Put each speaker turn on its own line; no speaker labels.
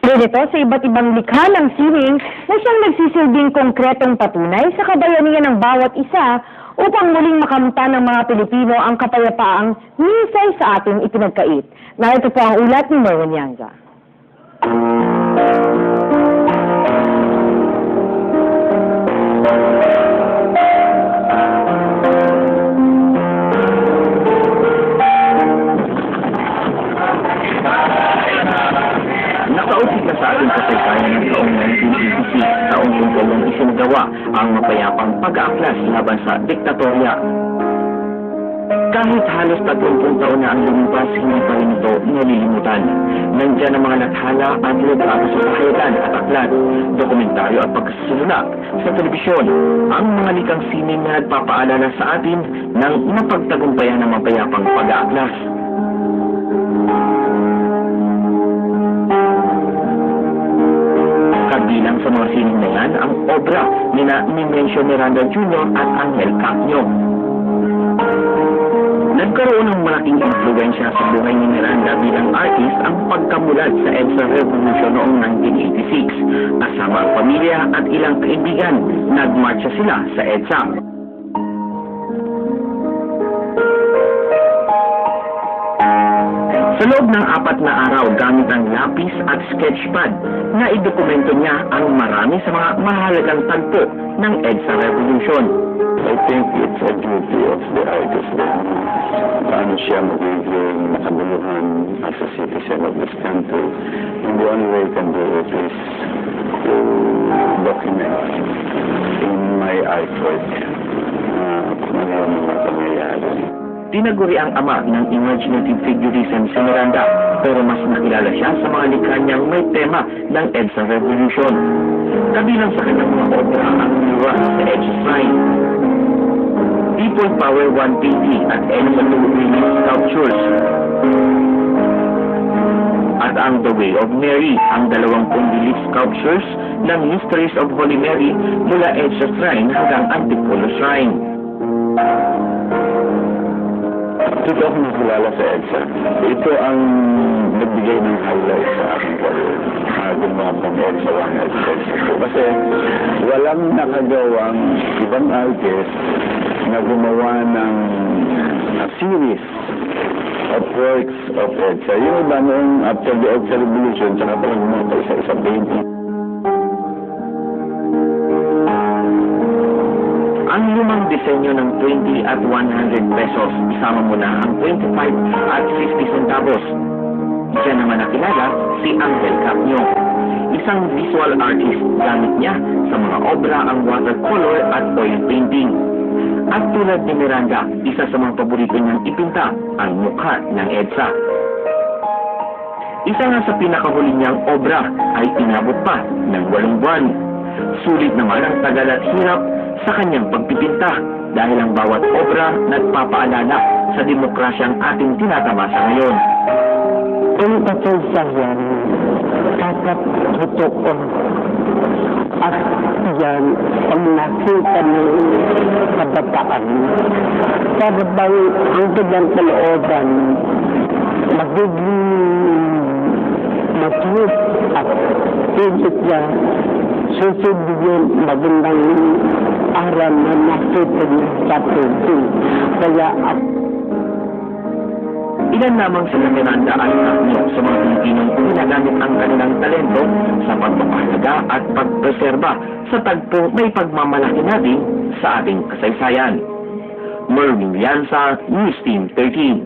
Ganito sa iba't ibang likha ng sining na siyang nagsisilbing konkretong patunay sa kabayanihan ng bawat isa upang muling makamtan ng mga Pilipino ang kapayapaang minsay sa ating ipinagkait. Narito po ang ulat ni Merwin Yangza.
Nakausig na sa ating kasaysayan ng taong 1986, taong kung kailang isinagawa ang mapayapang pag-aaklas laban sa diktatorya. Kahit halos 30 taon na ang lumipas, hindi pa rin ito nalilimutan. Nandiyan ang mga lathala at litrato sa kahayatan at aklat, dokumentaryo at pagkasunod sa telebisyon. Ang mga likang sining na nagpapaalala sa atin ng mapagtagumpayan ng mapayapang pag-aaklas. Kabilang sa mga sining na yan ang obra ni Mencio Miranda Jr. at Angel Cacño. Nagkaroon ng malaking impluwensya sa buhay ni Miranda bilang artist ang pagkamulat sa EDSA Revolution noong 1986. Kasama ang pamilya at ilang kaibigan, nagmarcha sila sa EDSA. Sa loob ng 4 na araw, gamit ang lapis at sketchpad, na idokumento niya ang marami sa mga mahalagang tagpo ng EDSA Revolution.
I think it's a duty of the artist na paano siya magiging makabuluhan as a citizen of this country. And the only way you can do it is to document in my artwork kung ano yung mga pangyayari.
Tinaguri ang ama ng imaginative figurism si Miranda, pero mas nakilala siya sa mga likha niyang may tema ng EDSA Revolution. Kabilang sa kanyang mga obra ang Lura sa EDSA Shrine, People Power 180 at EDSA 2 Relief Sculptures, at ang The Way of Mary, ang 20 relief sculptures ng Mysteries of Holy Mary mula EDSA Shrine hanggang Antipolo Shrine.
Ito ako nakilala sa EDSA. Ito ang nagbigay ng highlight sa aking career. Gumawa kong EDSA 1 at EDSA 2. Kasi walang nakagawang ibang artist na gumawa ng series of works of EDSA. Yung iba noong after the EDSA Revolution, saka pa lang gumawa isa-isa painting.
Ang lumang disenyo ng 20 at 100 pesos, isama mo na ang 25 at 50 centavos. Diyan naman nakilala si Angel Cacño. Isang visual artist, gamit niya sa mga obra ang watercolor at oil painting. At tulad ni Miranda, isa sa mga paborito niyang ipinta ang mukha ng EDSA. Isa nga sa pinakahuli niyang obra ay inabot pa ng 8 buwan. Sulit naman ang tagal at hirap sa kanyang pagpipinta dahil ang bawat obra nagpapaalala sa demokrasyang ating tinatamasa ngayon.
Ang kasaysayan, kakatutuon at yan ang nakita ng kabataan. Para bang ang kanyang kalooban magiging matwid at pilit niya susubigyan magandang aral na nakita niya sa tubig. Kaya
Ilan lamang sila Miranda at Cacño sa mga Pilipinong ginagamit ang kanilang talento sa pagpapahalaga at pagpreserba sa tagpo may pagmamalaki natin sa ating kasaysayan. Merwin Yangza, News Team 13.